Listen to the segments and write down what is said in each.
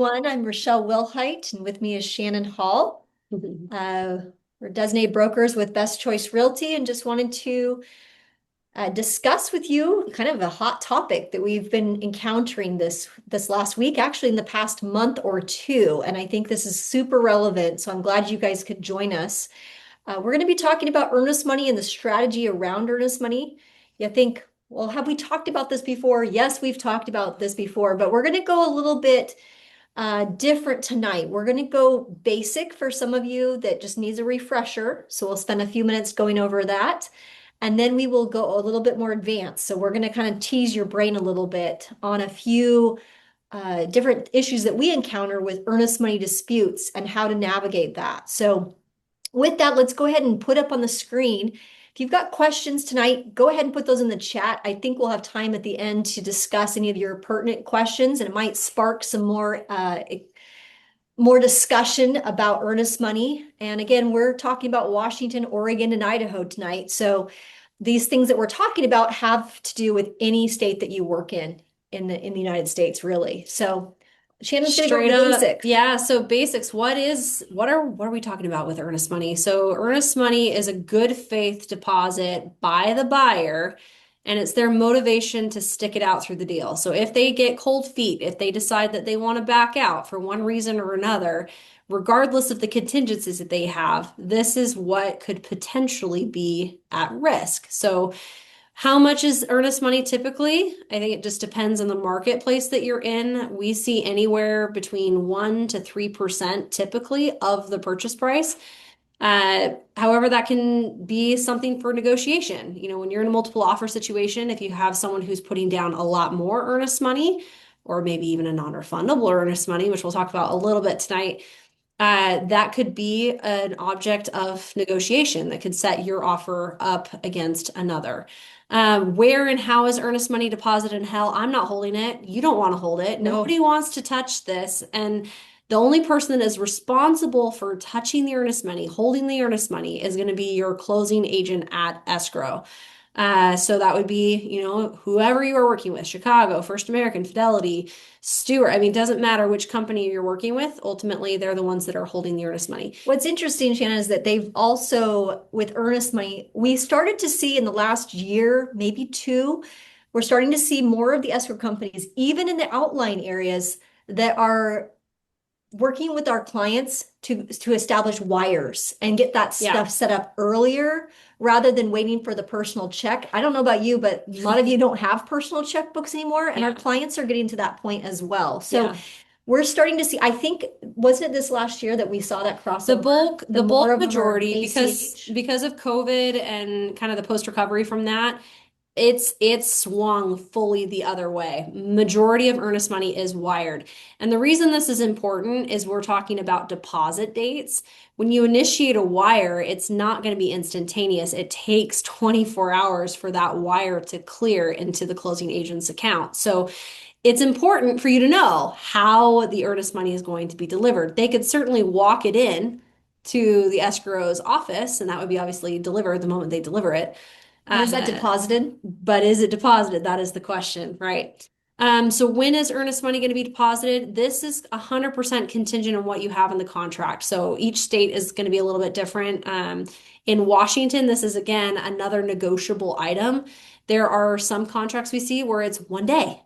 I'm Rachelle Willhite, and with me is Shannon Hall. Mhm. Uh, we're designated brokers with Best Choice Realty, and just wanted to discuss with you kind of a hot topic that we've been encountering this last week, actually in the past month or two. And I think this is super relevant, so I'm glad you guys could join us. We're going to be talking about earnest money and the strategy around earnest money. You think, well, have we talked about this before? Yes, we've talked about this before, but we're going to go a little bit different tonight. We're going to go basic for some of you that just needs a refresher. So we'll spend a few minutes going over that. And then we will go a little bit more advanced. So we're going to kind of tease your brain a little bit on a few different issues that we encounter with earnest money disputes and how to navigate that. So with that, let's go ahead and put up on the screen. If you've got questions tonight, go ahead and put those in the chat. I think we'll have time at the end to discuss any of your pertinent questions, and it might spark some more discussion about earnest money. And again, we're talking about Washington, Oregon, and Idaho tonight. So these things that we're talking about have to do with any state that you work in the United States, really. So Shannon's going to go over Straight the up. basics. Yeah, so basics. What are we talking about with earnest money? So earnest money is a good faith deposit by the buyer, and it's their motivation to stick it out through the deal. So if they get cold feet, if they decide that they want to back out for one reason or another, regardless of the contingencies that they have, this is what could potentially be at risk. So how much is earnest money typically? I think it just depends on the marketplace that you're in. We see anywhere between 1 to 3% typically of the purchase price. However, that can be something for negotiation. When you're in a multiple offer situation, if you have someone who's putting down a lot more earnest money, or maybe even a non-refundable earnest money, which we'll talk about a little bit tonight, that could be an object of negotiation that could set your offer up against another. Where and how is earnest money deposited in hell? I'm not holding it. You don't want to hold it. Nobody No. wants to touch this. And the only person that is responsible for touching the earnest money, holding the earnest money, is going to be your closing agent at escrow. So that would be, whoever you are working with, Chicago, First American, Fidelity, Stewart. I mean, it doesn't matter which company you're working with. Ultimately, they're the ones that are holding the earnest money. What's interesting, Shannon, is that they've also, with earnest money, we started to see in the last year, maybe two, we're starting to see more of the escrow companies, even in the outlying areas, that are working with our clients to establish wires and get that Yeah. stuff set up earlier rather than waiting for the personal check. I don't know about you, but a lot of you don't have personal checkbooks anymore, and our Yeah. clients are getting to that point as well. So Yeah. we're starting to see, I think, wasn't it this last year that we saw that The crossover? bulk, The the more bulk of them are majority, because ACH. because of COVID and kind of the post recovery from that, it's swung fully the other way. Majority of earnest money is wired. And the reason this is important is we're talking about deposit dates. When you initiate a wire, it's not going to be instantaneous. It takes 24 hours for that wire to clear into the closing agent's account. So it's important for you to know how the earnest money is going to be delivered. They could certainly walk it in to the escrow's office, and that would be obviously delivered the moment they deliver it. But is that Uh, deposited? but is it deposited? That is the question, right? So when is earnest money going to be deposited? This is 100% contingent on what you have in the contract. So each state is going to be a little bit different. In Washington, this is again another negotiable item. There are some contracts we see where it's 1 day,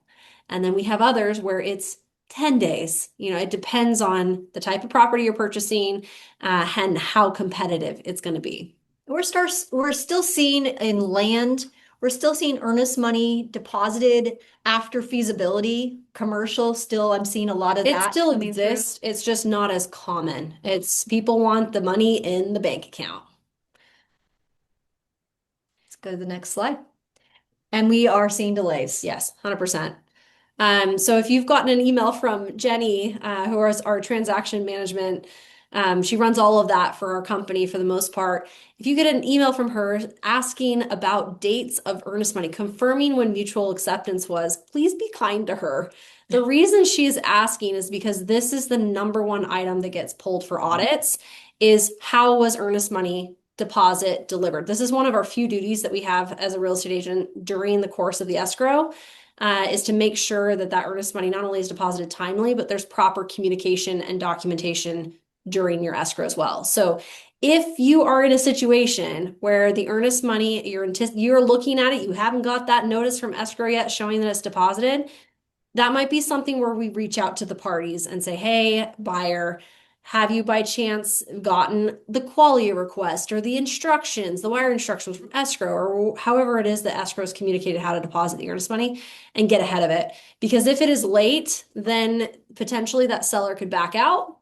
and then we have others where it's 10 days. It depends on the type of property you're purchasing, and how competitive it's going to be. We're still seeing in land, we're still seeing earnest money deposited after feasibility. Commercial, still, I'm seeing a lot of It that still coming through. exists. It's just not as common. It's people want the money in the bank account. Let's go to the next slide. And we are seeing delays. Yes, 100%. So if you've gotten an email from Jenny, who is our transaction management, she runs all of that for our company for the most part. If you get an email from her asking about dates of earnest money, confirming when mutual acceptance was, please be kind to her. The reason she's asking is because this is the number one item that gets pulled for audits is how was earnest money deposit delivered? This is one of our few duties that we have as a real estate agent during the course of the escrow. is to make sure that that earnest money not only is deposited timely, but there's proper communication and documentation during your escrow as well. So if you are in a situation where the earnest money, you're looking at it, you haven't got that notice from escrow yet showing that it's deposited, that might be something where we reach out to the parties and say, hey, buyer, have you by chance gotten the quality request or the instructions, the wire instructions from escrow, or however it is that escrow has communicated how to deposit the earnest money, and get ahead of it? Because if it is late, then potentially that seller could back out.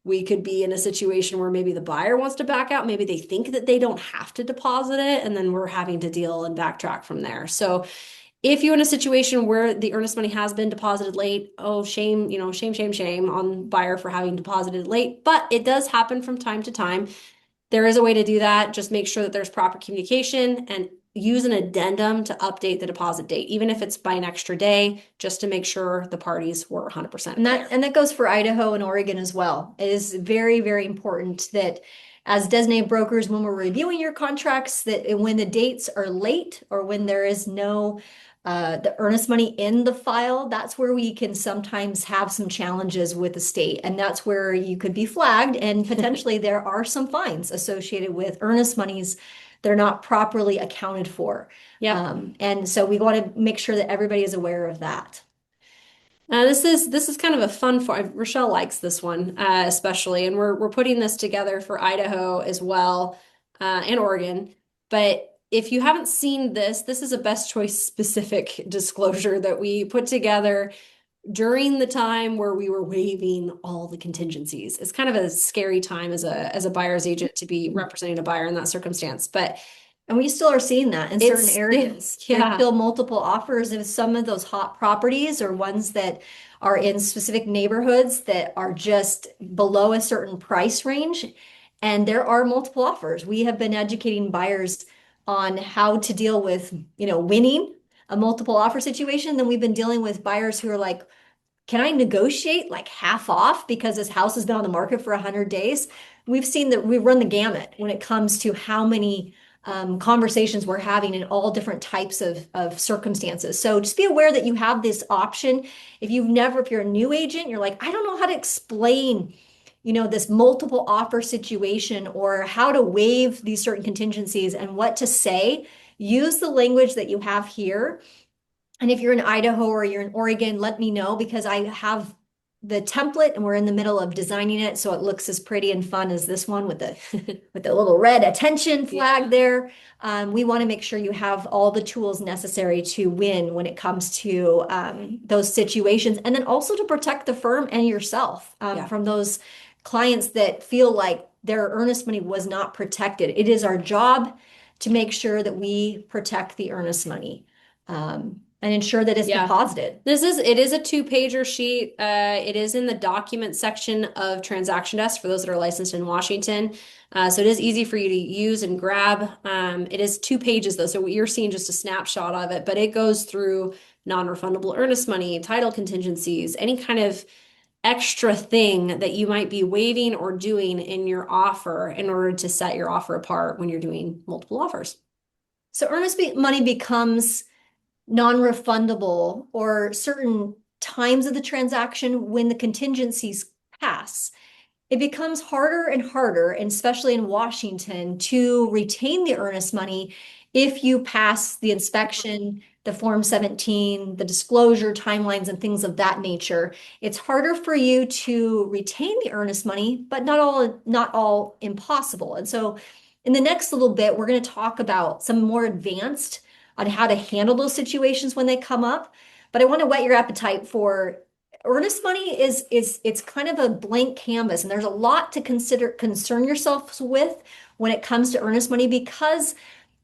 We could be in a situation where maybe the buyer wants to back out. Maybe they think that they don't have to deposit it, and then we're having to deal and backtrack from there. So if you're in a situation where the earnest money has been deposited late, oh, shame, shame on buyer for having deposited late, but it does happen from time to time. There is a way to do that. Just make sure that there's proper communication and use an addendum to update the deposit date, even if it's by an extra day, just to make sure the parties were 100% clear. And that goes for Idaho and Oregon as well. It is very, very important that as designated brokers, when we're reviewing your contracts, that when the dates are late or when there is no the earnest money in the file, that's where we can sometimes have some challenges with the state. And that's where you could be flagged, and potentially there are some fines associated with earnest monies. They're not properly accounted for. Yeah. And so we want to make sure that everybody is aware of that. This is kind of a fun for Rachelle likes this one especially, and we're putting this together for Idaho as well and Oregon. But if you haven't seen this, this is a best choice specific disclosure that we put together during the time where we were waiving all the contingencies. It's kind of a scary time as a buyer's agent to be representing a buyer in that circumstance, but And we still are seeing that in certain it's areas. yeah. There's still multiple offers of some of those hot properties or ones that are in specific neighborhoods that are just below a certain price range. And there are multiple offers. We have been educating buyers on how to deal with, winning a multiple offer situation. Then we've been dealing with buyers who are like, can I negotiate like half off because this house has been on the market for 100 days? We've seen that we run the gamut when it comes to how many conversations we're having in all different types of circumstances. So just be aware that you have this option. If you're a new agent, you're like, I don't know how to explain, this multiple offer situation or how to waive these certain contingencies and what to say. Use the language that you have here. And if you're in Idaho or you're in Oregon, let me know, because I have the template and we're in the middle of designing it so it looks as pretty and fun as this one with the with the little red attention flag there. We want to make sure you have all the tools necessary to win when it comes to those situations, and then also to protect the firm and yourself from those clients that feel like their earnest money was not protected. It is our job to make sure that we protect the earnest money. And ensure that it's deposited. It is a 2-pager sheet. It is in the document section of Transaction Desk for those that are licensed in Washington. So it is easy for you to use and grab. It is 2 pages though, so you're seeing just a snapshot of it, but it goes through non-refundable earnest money, title contingencies, any kind of extra thing that you might be waiving or doing in your offer in order to set your offer apart when you're doing multiple offers. So earnest money becomes non-refundable or certain times of the transaction when the contingencies pass. It becomes harder and harder, and especially in Washington, to retain the earnest money if you pass the inspection, the Form 17, the disclosure timelines, and things of that nature. It's harder for you to retain the earnest money, but not all impossible. And so in the next little bit, we're going to talk about some more advanced on how to handle those situations when they come up. But I want to whet your appetite for earnest money. It's kind of a blank canvas, and there's a lot to concern yourselves with when it comes to earnest money because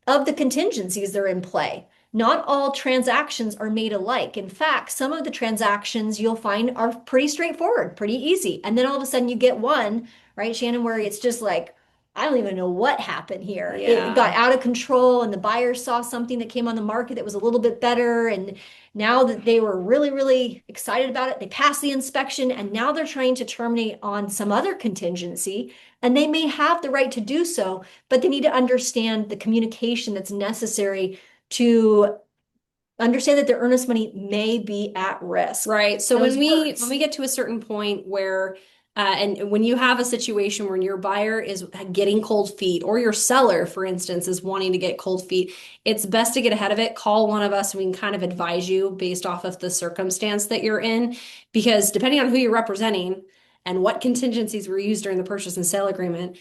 of the contingencies that are in play. Not all transactions are made alike. In fact, some of the transactions you'll find are pretty straightforward, pretty easy. And then all of a sudden you get one, right, Shannon, where it's just like, I don't even know what happened here. Yeah. It got out of control, and the buyer saw something that came on the market that was a little bit better. And now that they were really, really excited about it, they passed the inspection, and now they're trying to terminate on some other contingency. And they may have the right to do so, but they need to understand the communication that's necessary to understand that their earnest money may be at risk. Right. So Those when words. we get to a certain point where and when you have a situation where your buyer is getting cold feet or your seller, for instance, is wanting to get cold feet, it's best to get ahead of it. Call one of us and we can kind of advise you based off of the circumstance that you're in. Because depending on who you're representing and what contingencies were used during the purchase and sale agreement,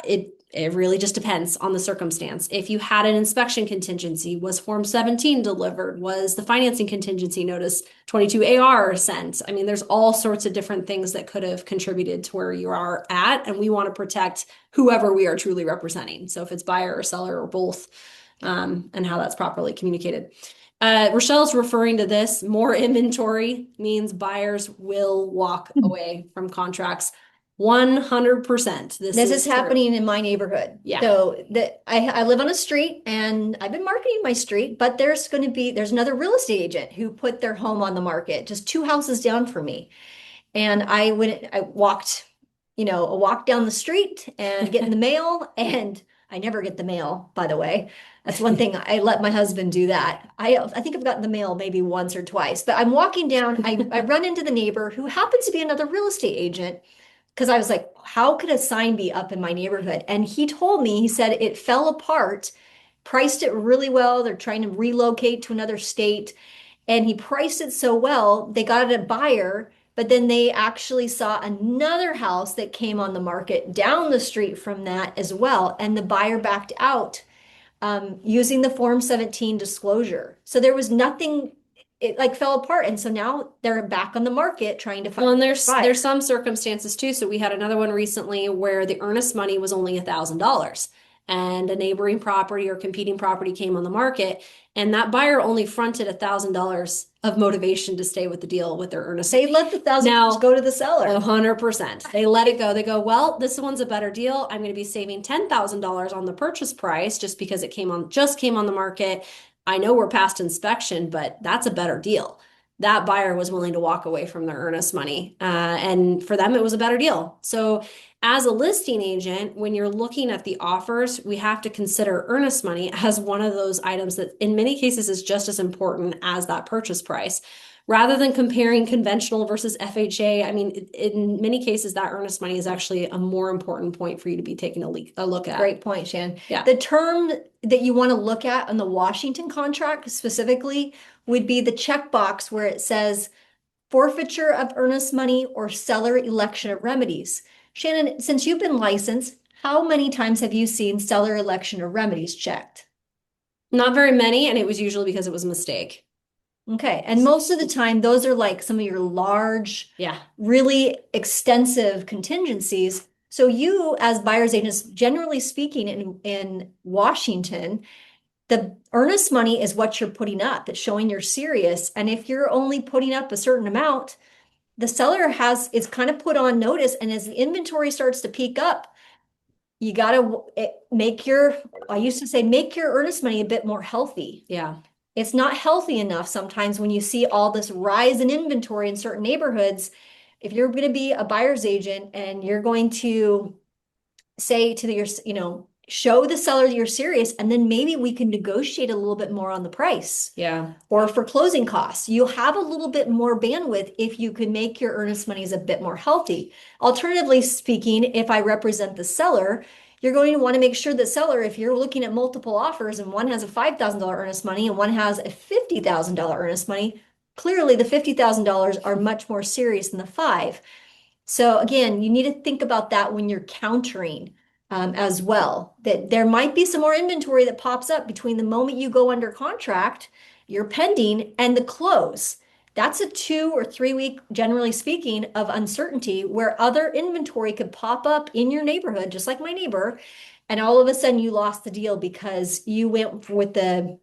it really just depends on the circumstance. If you had an inspection contingency, was Form 17 delivered? Was the financing contingency notice 22AR sent? I mean, there's all sorts of different things that could have contributed to where you are at, and we want to protect whoever we are truly representing. So if it's buyer or seller or both, and how that's properly communicated. Rochelle's referring to this. More inventory means buyers will walk away from contracts. 100%. This is True. happening in my neighborhood. Yeah. So I live on a street and I've been marketing my street, but there's another real estate agent who put their home on the market just two houses down from me. And I walked, a walk down the street and get in the mail, and I never get the mail, by the way. That's one thing I let my husband do that. I think I've gotten the mail maybe once or twice, but I'm walking down, I run into the neighbor who happens to be another real estate agent because I was like, how could a sign be up in my neighborhood? And he told me, he said it fell apart, priced it really well. They're trying to relocate to another state. And he priced it so well, they got a buyer, but then they actually saw another house that came on the market down the street from that as well. And the buyer backed out using the Form 17 disclosure. So there was nothing, it like fell apart. And so now they're back on the market trying to find. Well, and there's some circumstances too. So we had another one recently where the earnest money was only $1,000 and a neighboring property or competing property came on the market, and that buyer only fronted $1,000 of motivation to stay with the deal with their earnest. They let the $1,000 go to the seller. 100%. They let it go. They go, well, this one's a better deal. I'm going to be saving $10,000 on the purchase price just because it just came on the market. I know we're past inspection, but that's a better deal. That buyer was willing to walk away from their earnest money. And for them, it was a better deal. So as a listing agent, when you're looking at the offers, we have to consider earnest money as one of those items that in many cases is just as important as that purchase price. Rather than comparing conventional versus FHA, I mean, in many cases, that earnest money is actually a more important point for you to be taking a look at. Great point, Shannon. Yeah. The term that you want to look at on the Washington contract specifically would be the checkbox where it says forfeiture of earnest money or seller election of remedies. Shannon, since you've been licensed, how many times have you seen seller election of remedies checked? Not very many, and it was usually because it was a mistake. Okay, and most of the time, those are like some of your large, really extensive contingencies. So you, as buyer's agents, generally speaking, in Washington, the earnest money is what you're putting up. It's showing you're serious. And if you're only putting up a certain amount, the seller is kind of put on notice. And as the inventory starts to peak up, you got to I used to say, make your earnest money a bit more healthy. Yeah. It's not healthy enough sometimes when you see all this rise in inventory in certain neighborhoods. If you're going to be a buyer's agent and you're going to say to show the seller you're serious, and then maybe we can negotiate a little bit more on the price. Yeah. Or for closing costs, you'll have a little bit more bandwidth if you can make your earnest monies a bit more healthy. Alternatively speaking, if I represent the seller, you're going to want to make sure that seller, if you're looking at multiple offers and one has a $5,000 earnest money and one has a $50,000 earnest money, clearly the $50,000 are much more serious than the five. So again, you need to think about that when you're countering as well, that there might be some more inventory that pops up between the moment you go under contract, you're pending, and the close. That's a 2 or 3 week, generally speaking, of uncertainty where other inventory could pop up in your neighborhood, just like my neighbor, and all of a sudden you lost the deal because you went with the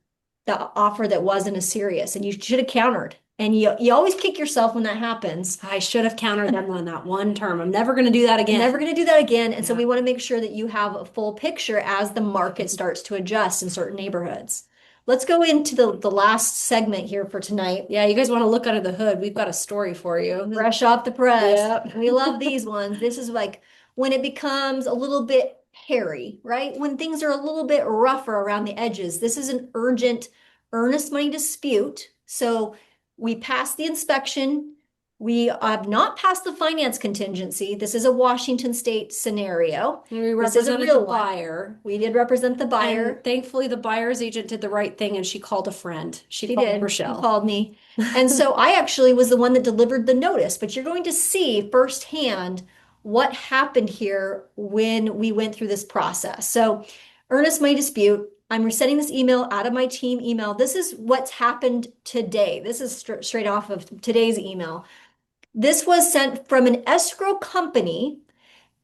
offer that wasn't as serious, and you should have countered. And you always kick yourself when that happens. I should have countered them on that one term. I'm never going to do that again. I'm never going to do that again. And so we want to make sure that you have a full picture as the market starts to adjust in certain neighborhoods. Let's go into the last segment here for tonight. Yeah, you guys want to look under the hood. We've got a story for you. Fresh off the press. Yep. We love these ones. This is like when it becomes a little bit hairy, right? When things are a little bit rougher around the edges. This is an urgent earnest money dispute. So we passed the inspection. We have not passed the finance contingency. This is a Washington State scenario. And we This is a represented the real one. buyer. We did represent the buyer. And thankfully, the buyer's agent did the right thing and she called a friend. She called did. She Rachelle. called me. And so I actually was the one that delivered the notice, but you're going to see firsthand what happened here when we went through this process. So, earnest money dispute. I'm sending this email out of my team email. This is what's happened today. This is straight off of today's email. This was sent from an escrow company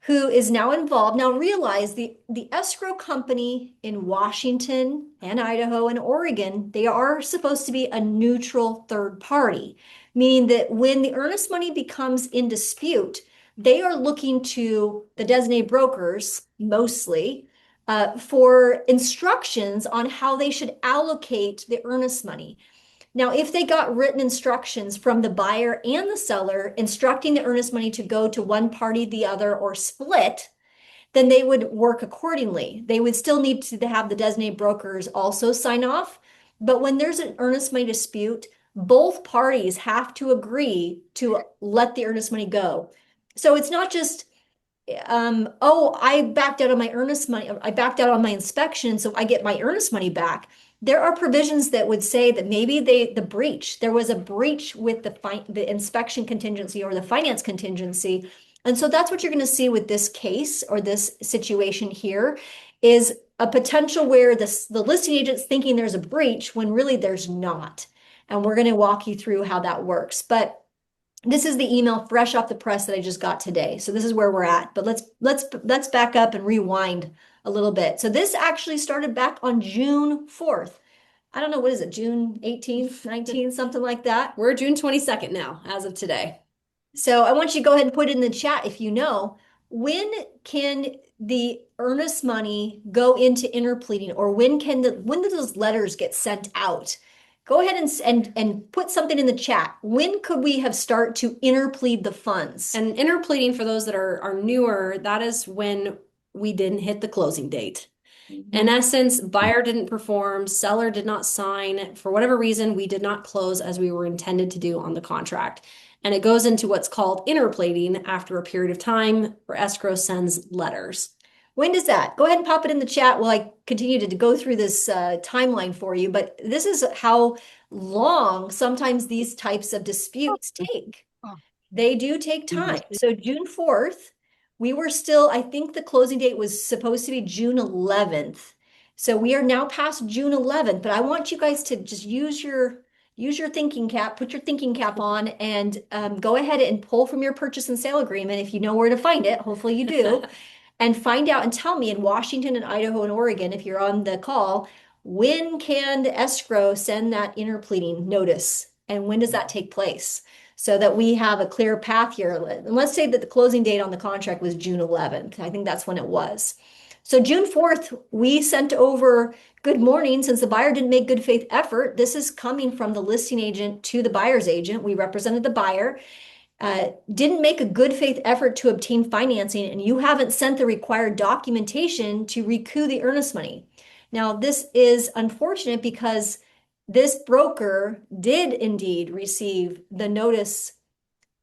who is now involved. Now realize the escrow company in Washington and Idaho and Oregon, they are supposed to be a neutral third party, meaning that when the earnest money becomes in dispute, they are looking to the designated brokers mostly for instructions on how they should allocate the earnest money. Now, if they got written instructions from the buyer and the seller instructing the earnest money to go to one party, the other, or split, then they would work accordingly. They would still need to have the designated brokers also sign off. But when there's an earnest money dispute, both parties have to agree to let the earnest money go. So it's not just, oh, I backed out on my earnest money. I backed out on my inspection, so I get my earnest money back. There are provisions that would say that maybe there was a breach with the inspection contingency or the finance contingency. And so that's what you're going to see with this case or this situation here is a potential where the listing agent's thinking there's a breach when really there's not. And we're going to walk you through how that works. But this is the email fresh off the press that I just got today. So this is where we're at. But let's back up and rewind a little bit. So this actually started back on June 4th. I don't know, what is it, June 18th, 19th, something like that. We're June 22nd now, as of today. So I want you to go ahead and put it in the chat if you know, when can the earnest money go into interpleading, or when do those letters get sent out? Go ahead and put something in the chat. When could we have start to interplead the funds? And interpleading, for those that are newer, that is when we didn't hit the closing date. In essence, buyer didn't perform, seller did not sign. For whatever reason, we did not close as we were intended to do on the contract. And it goes into what's called interpleading after a period of time where escrow sends letters. When does that? Go ahead and pop it in the chat while I continue to go through this timeline for you. But this is how long sometimes these types of disputes take. They do take time. So June 4th, we were still, I think the closing date was supposed to be June 11th. So we are now past June 11th, but I want you guys to just use your thinking cap, put your thinking cap on, and go ahead and pull from your purchase and sale agreement if you know where to find it. Hopefully you do. And find out and tell me in Washington and Idaho and Oregon, if you're on the call, when can the escrow send that interpleading notice? And when does that take place? So that we have a clear path here. And let's say that the closing date on the contract was June 11th. I think that's when it was. So June 4th, we sent over good morning. Since the buyer didn't make good faith effort, this is coming from the listing agent to the buyer's agent. We represented the buyer. Didn't make a good faith effort to obtain financing, and you haven't sent the required documentation to recoup the earnest money. Now, this is unfortunate because this broker did indeed receive the notice.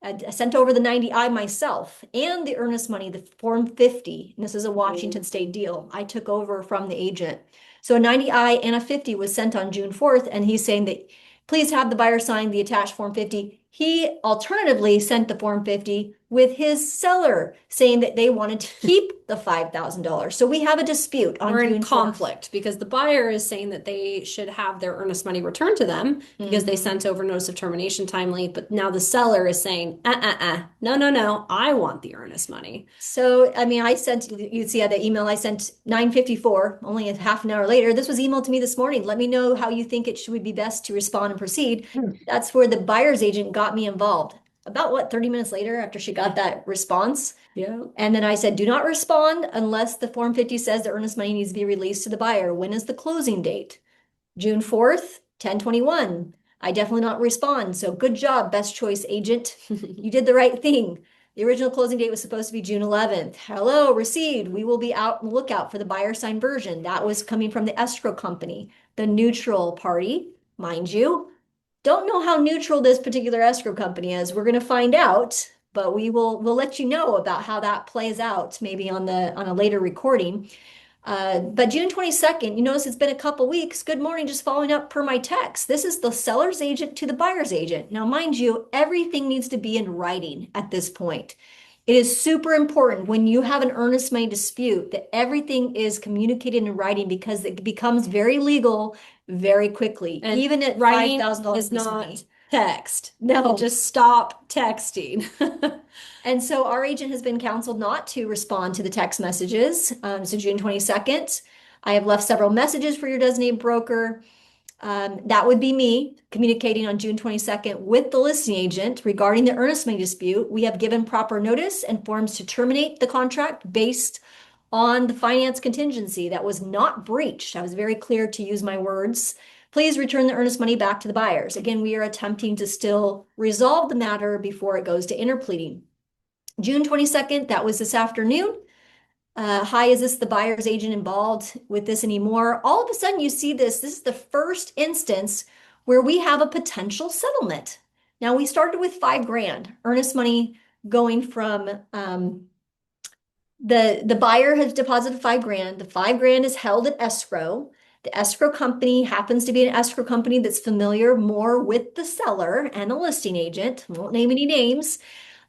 I sent over the 90I myself and the earnest money, the Form 50. And this is a Washington State deal. I took over from the agent. So a 90I and a 50 was sent on June 4th, and he's saying that please have the buyer sign the attached Form 50. He alternatively sent the Form 50 with his seller saying that they wanted to keep the $5,000. So we have a dispute on We're June in 4th. conflict because the buyer is saying that they should have their earnest money returned to them because they sent over notice of termination timely. But now the seller is saying, no, I want the earnest money. So, I mean, you'd see the email I sent 9:54, only a half an hour later. This was emailed to me this morning. Let me know how you think it should be best to respond and proceed. That's where the buyer's agent got me involved. About 30 minutes later after she got that response. Yeah. And then I said, do not respond unless the Form 50 says the earnest money needs to be released to the buyer. When is the closing date? June 4th, 10/21. I definitely not respond. So good job, best choice agent. You did the right thing. The original closing date was supposed to be June 11th. Hello, received. We will be out on the lookout for the buyer signed version. That was coming from the escrow company. the neutral party, mind you. Don't know how neutral this particular escrow company is. We're going to find out, but we'll let you know about how that plays out maybe on a later recording. But June 22nd, you notice it's been a couple weeks. Good morning, just following up per my text. This is the seller's agent to the buyer's agent. Now, mind you, everything needs to be in writing at this point. It is super important when you have an earnest money dispute that everything is communicated in writing because it becomes very legal very quickly, And even at writing $5,000 is not money. text. No. Just stop texting. And so our agent has been counseled not to respond to the text messages. So June 22nd, I have left several messages for your designated broker. That would be me communicating on June 22nd with the listing agent regarding the earnest money dispute. We have given proper notice and forms to terminate the contract based on the finance contingency that was not breached. I was very clear to use my words. Please return the earnest money back to the buyers. Again, we are attempting to still resolve the matter before it goes to interpleading. June 22nd, that was this afternoon. Hi, is this the buyer's agent involved with this anymore? All of a sudden you see this. This is the first instance where we have a potential settlement. Now we started with $5,000, earnest money going from the buyer has deposited $5,000. The $5,000 is held at escrow. The escrow company happens to be an escrow company that's familiar more with the seller and the listing agent. Won't name any names.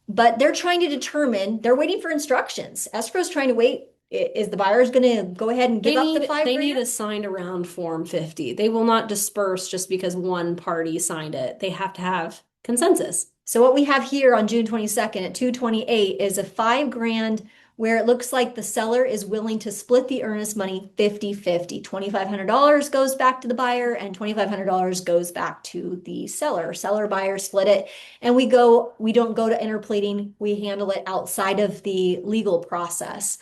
But they're trying to determine, they're waiting for instructions. Escrow's trying to wait. Is the buyer's going to go ahead and give up the $5,000? They need a signed around Form 50. They will not disperse just because one party signed it. They have to have consensus. So what we have here on June 22nd at 2:28 is a $5,000 where it looks like the seller is willing to split the earnest money 50-50. $2,500 goes back to the buyer and $2,500 goes back to the seller. Seller, buyer split it. And we don't go to interpleading. We handle it outside of the legal process.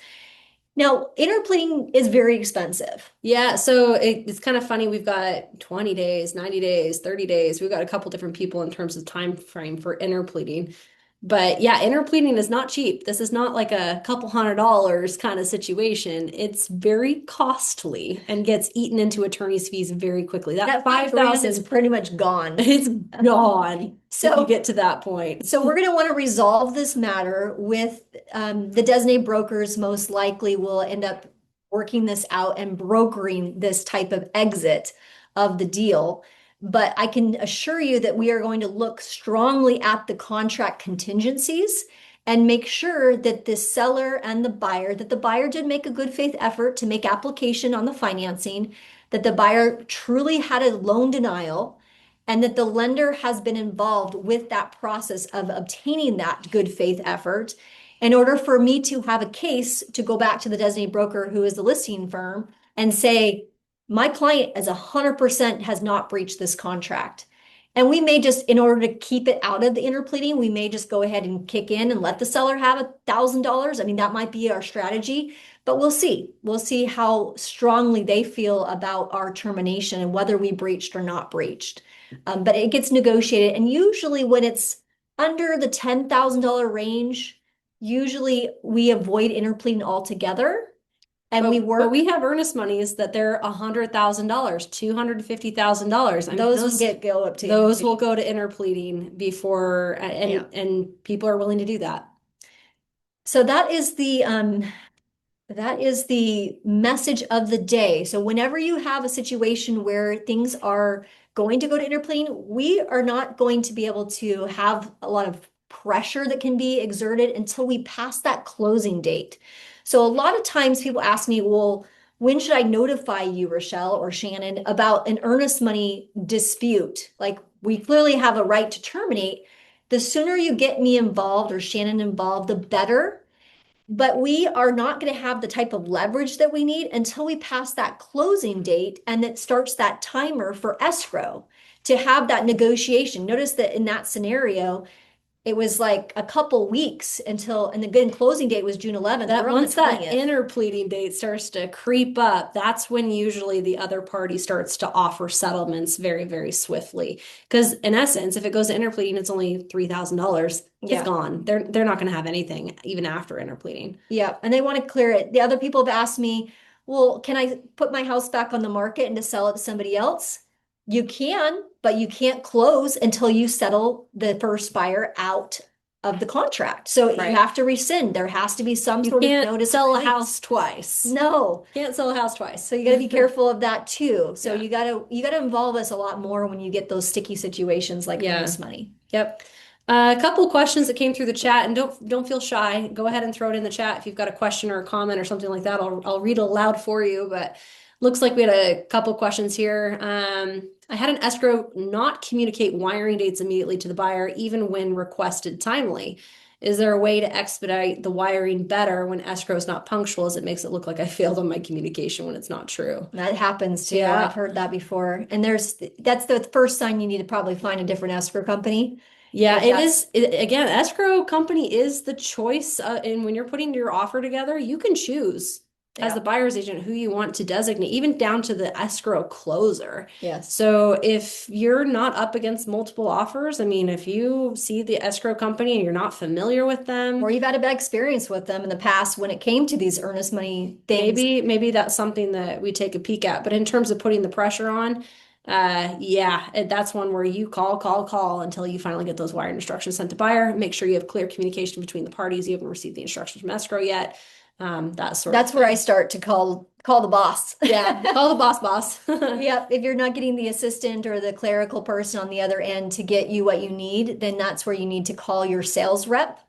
Now, interpleading is very expensive. Yeah, so it's kind of funny. We've got 20 days, 90 days, 30 days. We've got a couple different people in terms of time frame for interpleading. But yeah, interpleading is not cheap. This is not like a couple $100 kind of situation. It's very costly and gets eaten into attorney's fees very quickly. That $5,000 is pretty much gone. It's gone. So if you get to that point. So we're going to want to resolve this matter with the designated brokers. Most likely will end up working this out and brokering this type of exit of the deal. But I can assure you that we are going to look strongly at the contract contingencies and make sure that the seller and the buyer, that the buyer did make a good faith effort to make application on the financing, that the buyer truly had a loan denial, and that the lender has been involved with that process of obtaining that good faith effort in order for me to have a case to go back to the designated broker who is the listing firm and say, my client as 100% has not breached this contract. And we may just, in order to keep it out of the interpleading, we may just go ahead and kick in and let the seller have $1,000. I mean, that might be our strategy, but we'll see. We'll see how strongly they feel about our termination and whether we breached or not breached. But it gets negotiated. And usually when it's under the $10,000 range, usually we avoid interpleading altogether. And but we have earnest monies that they're $100,000, $250,000. I mean, those will go up to those will go to interpleading before, and people are willing to do that. So that is the message of the day. So whenever you have a situation where things are going to go to interpleading, we are not going to be able to have a lot of pressure that can be exerted until we pass that closing date. So a lot of times people ask me, well, when should I notify you, Rachelle or Shannon, about an earnest money dispute? Like, we clearly have a right to terminate. The sooner you get me involved or Shannon involved, the better. But we are not going to have the type of leverage that we need until we pass that closing date and it starts that timer for escrow to have that negotiation. Notice that in that scenario, it was like a couple weeks until, and the good closing date was June 11th. That once that interpleading date starts to creep up, that's when usually the other party starts to offer settlements very, very swiftly. Because in essence, if it goes to interpleading, it's only $3,000. It's gone. They're not going to have anything even after interpleading. Yeah, and they want to clear it. The other people have asked me, well, can I put my house back on the market and to sell it to somebody else? You can, but you can't close until you settle the first buyer out of the contract. So you Right. have to rescind. There has to be some You sort of can't notice of sell a release. house twice. No. Can't sell a house twice. So you got to be careful of that too. So Yeah. you gotta involve us a lot more when you get those sticky situations like Yeah. earnest money. Yep. A couple of questions that came through the chat, and don't feel shy. Go ahead and throw it in the chat if you've got a question or a comment or something like that. I'll read it aloud for you. But looks like we had a couple questions here. I had an escrow not communicate wiring dates immediately to the buyer, even when requested timely. Is there a way to expedite the wiring better when escrow is not punctual, as it makes it look like I failed on my communication when it's not true? That happens too. I've Yeah. heard that before. And that's the first sign you need to probably find a different escrow company. Yeah, If it that's is. Again, escrow company is the choice. And when you're putting your offer together, you can choose as the Yeah. buyer's agent who you want to designate, even down to the escrow closer. Yes. So if you're not up against multiple offers, I mean, if you see the escrow company and you're not familiar with them, Or you've had a bad experience with them in the past when it came to these earnest money things. maybe that's something that we take a peek at. But in terms of putting the pressure on, yeah, that's one where you call until you finally get those wired instructions sent to buyer. Make sure you have clear communication between the parties. You haven't received the instructions from escrow yet. That sort of That's where I thing. start to call the boss. Yeah, call the boss. Yep, if you're not getting the assistant or the clerical person on the other end to get you what you need, then that's where you need to call your sales rep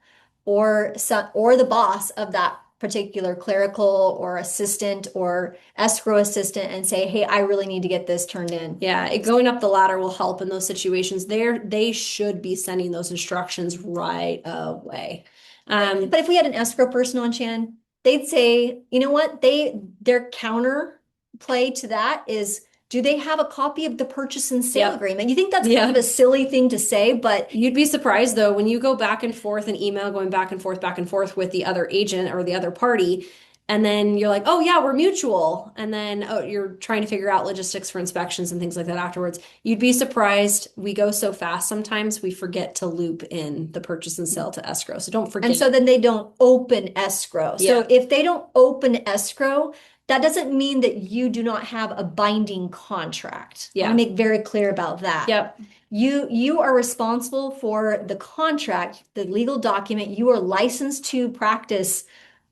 or the boss of that particular clerical or assistant or escrow assistant and say, "Hey, I really need to get this turned in." Yeah, going up the ladder will help in those situations. They should be sending those instructions right away. But if we had an escrow person on, Shannon, they'd say, you know what? Their counter play to that is, do they have a copy of the purchase and sale Yep. agreement? You think that's kind Yeah. of a silly thing to say, but You'd be surprised though, when you go back and forth in email, going back and forth with the other agent or the other party, and then you're like, oh yeah, we're mutual. And then oh, you're trying to figure out logistics for inspections and things like that afterwards. You'd be surprised. We go so fast sometimes we forget to loop in the purchase and sale to escrow. So don't and forget. so then they don't open escrow. Yeah. So if they don't open escrow, that doesn't mean that you do not have a binding contract. I want Yeah. to make very clear about that. Yep. You are responsible for the contract, the legal document. You are licensed to practice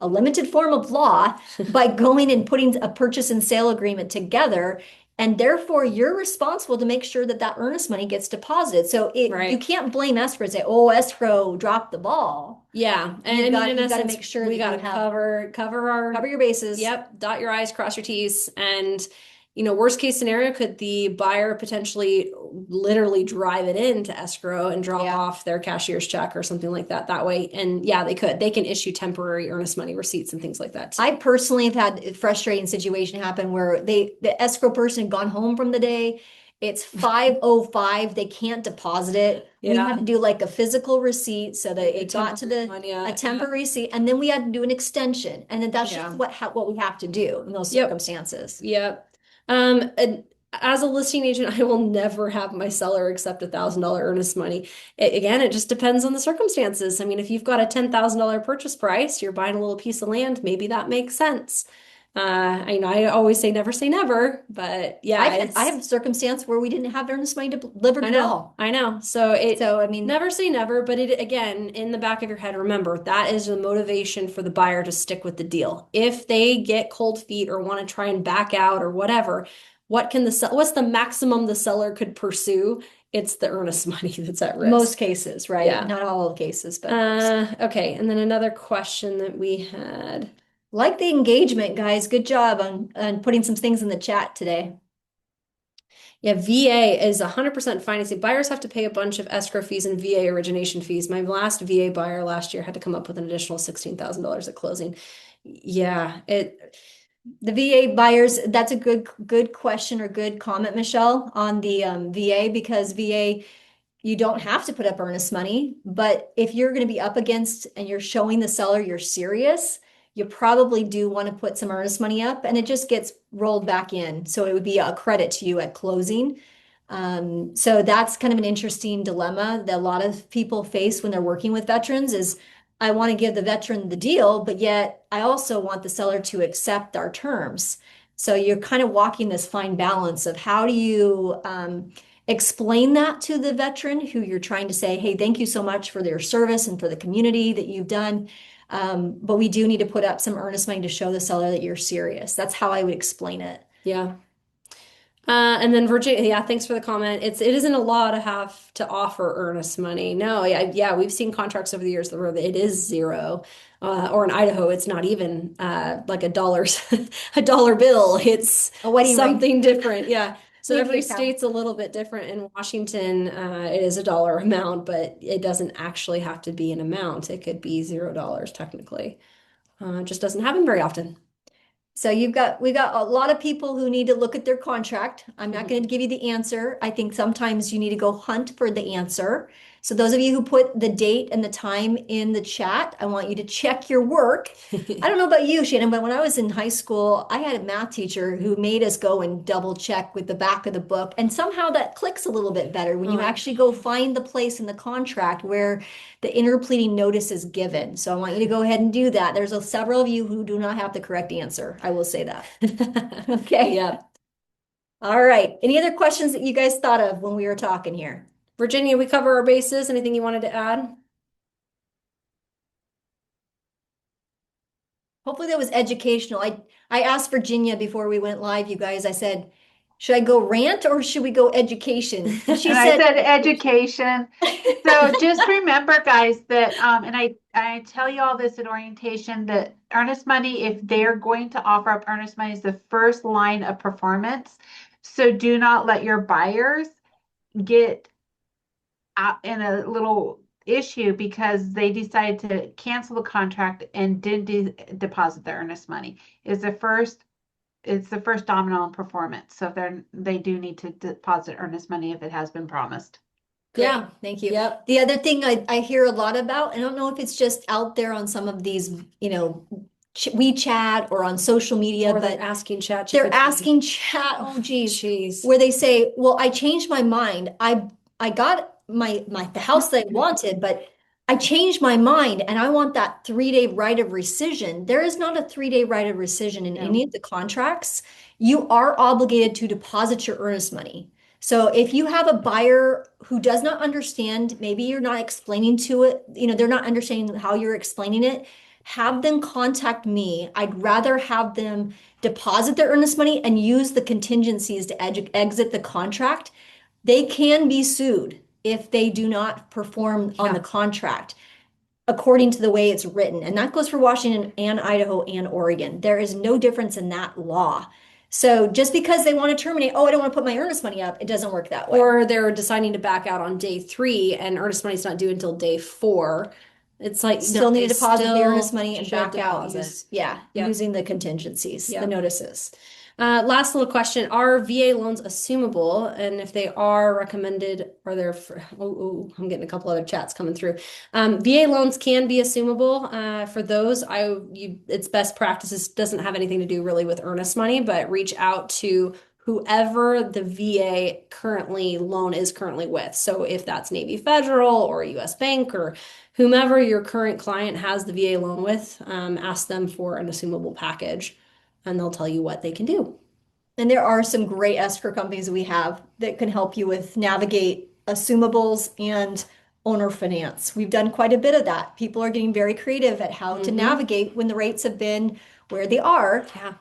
a limited form of law by going and putting a purchase and sale agreement together. And therefore, you're responsible to make sure that that earnest money gets deposited. So you Right. can't blame escrow and say, "Oh, escrow dropped the ball." Yeah. And I You've mean, got in you've got to essence, make sure we that got you to have cover our cover your bases. Yep, dot your I's, cross your T's. And, worst case scenario, could the buyer potentially literally drive it into escrow and drop Yeah. off their cashier's check or something like that way? And yeah, they could. They can issue temporary earnest money receipts and things like that too. I personally have had a frustrating situation happen where the escrow person had gone home from the day. It's 5:05. They can't deposit it. We Yeah. had to do like a physical receipt so that A it got to temporary one, yeah. a temporary receipt, and then we had to do an extension. And then that's Yeah. just what we have to do in those Yep. circumstances. Yep. And as a listing agent, I will never have my seller accept $1,000 earnest money. Again, it just depends on the circumstances. I mean, if you've got a $10,000 purchase price, you're buying a little piece of land, maybe that makes sense. I always say never, but yeah, I have a circumstance where we didn't have earnest money delivered I at know, all. I know. So I mean, never say never, but it again, in the back of your head, remember that is the motivation for the buyer to stick with the deal. If they get cold feet or want to try and back out or whatever, what's the maximum the seller could pursue? It's the earnest money that's at risk. most cases, right? Yeah. Not all the cases, but Okay. And then another question that we had. like the engagement, guys. Good job on putting some things in the chat today. Yeah, VA is 100% financing. Buyers have to pay a bunch of escrow fees and VA origination fees. My last VA buyer last year had to come up with an additional $16,000 at closing. Yeah, The VA buyers, that's a good question or good comment, Michelle, on the VA, because VA, you don't have to put up earnest money, but if you're going to be up against and you're showing the seller you're serious, you probably do want to put some earnest money up, and it just gets rolled back in. So it would be a credit to you at closing. So that's kind of an interesting dilemma that a lot of people face when they're working with veterans is I want to give the veteran the deal, but yet I also want the seller to accept our terms. So you're kind of walking this fine balance of how do you explain that to the veteran who you're trying to say, hey, thank you so much for their service and for the community that you've done. But we do need to put up some earnest money to show the seller that you're serious. That's how I would explain it. Yeah. And then Virginia, yeah, thanks for the comment. It isn't a law to have to offer earnest money. No, yeah, we've seen contracts over the years where it is zero. Or in Idaho, it's not even like a dollar a dollar bill. It's A wedding ring. something different. Yeah. So Maybe every a cow. state's a little bit different. In Washington, it is a dollar amount, but it doesn't actually have to be an amount. It could be $0 technically. It just doesn't happen very often. So we got a lot of people who need to look at their contract. I'm not going to give you the answer. I think sometimes you need to go hunt for the answer. So those of you who put the date and the time in the chat, I want you to check your work. I don't know about you, Shannon, but when I was in high school, I had a math teacher who made us go and double check with the back of the book. And somehow that clicks a little bit better when you Oh, actually go find the place in the contract where the interpleading notice is given. So I want you to go ahead and do that. There's several of you who do not have the correct answer. I will say that. Okay. yeah. All right. Any other questions that you guys thought of when we were talking here? Virginia, we cover our bases. Anything you wanted to add? Hopefully that was educational. I asked Virginia before we went live, you guys, I said, should I go rant or should we go education? And she And I said, said education. So just remember, guys, that and I tell you all this at orientation that earnest money, if they're going to offer up earnest money, is the first line of performance. So do not let your buyers get out in a little issue because they decided to cancel the contract and didn't deposit the earnest money. It's the first domino in performance. So they do need to deposit earnest money if it has been promised. great, Yeah. thank you. Yep. The other thing I hear a lot about, I don't know if it's just out there on some of these, WeChat or on social media, Or but they're asking chat they're GPT. asking chat, oh geez, Jeez. where they say, well, I changed my mind. I got the house that I wanted, but I changed my mind and I want that 3-day right of rescission. There is not a 3-day right of rescission in No. any of the contracts. You are obligated to deposit your earnest money. So if you have a buyer who does not understand, maybe you're not explaining to it, they're not understanding how you're explaining it, have them contact me. I'd rather have them deposit their earnest money and use the contingencies to exit the contract. They can be sued if they do not perform on the Yeah. contract according to the way it's written. And that goes for Washington and Idaho and Oregon. There is no difference in that law. So just because they want to terminate, oh, I don't want to put my earnest money up, it doesn't work that way. Or they're deciding to back out on day 3 and earnest money's not due until day 4. It's like, Still need they to deposit the still earnest money and should back out, deposit. yeah, Yep. using the contingencies, Yep. the notices. Last little question. Are VA loans assumable? And if they are recommended, are there, I'm getting a couple other chats coming through. VA loans can be assumable. For those, it's best practices, doesn't have anything to do really with earnest money, but reach out to whoever the VA loan is currently with. So if that's Navy Federal or US Bank or whomever your current client has the VA loan with, ask them for an assumable package and they'll tell you what they can do. And there are some great escrow companies that we have that can help you with navigate assumables and owner finance. We've done quite a bit of that. People are getting very creative at how to navigate when the rates have been where they are. Yeah.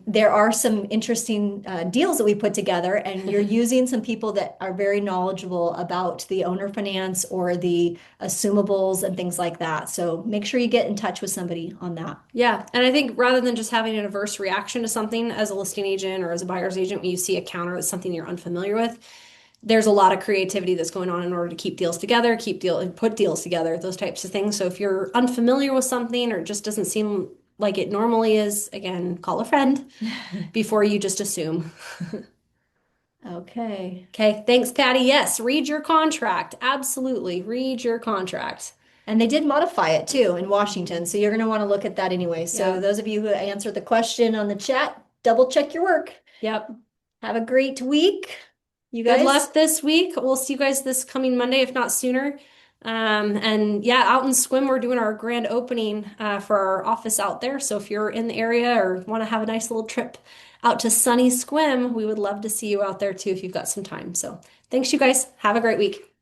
There are some interesting deals that we put together, and you're using some people that are very knowledgeable about the owner finance or the assumables and things like that. So make sure you get in touch with somebody on that. Yeah. And I think rather than just having an adverse reaction to something as a listing agent or as a buyer's agent, when you see a counter that's something you're unfamiliar with, there's a lot of creativity that's going on in order to keep deals together, put deals together, those types of things. So if you're unfamiliar with something or it just doesn't seem like it normally is, again, call a friend before you just assume. Okay. Okay, thanks, Patty. Yes, read your contract. Absolutely, read your contract. And they did modify it too in Washington, so you're going to want to look at that anyway. So Yeah. those of you who answered the question on the chat, double check your work. Yep. Have a great week, you Good guys. luck this week. We'll see you guys this coming Monday, if not sooner. And yeah, out in Swim, we're doing our grand opening for our office out there. So if you're in the area or want to have a nice little trip out to sunny Swim, we would love to see you out there too if you've got some time. So thanks, you guys. Have a great week.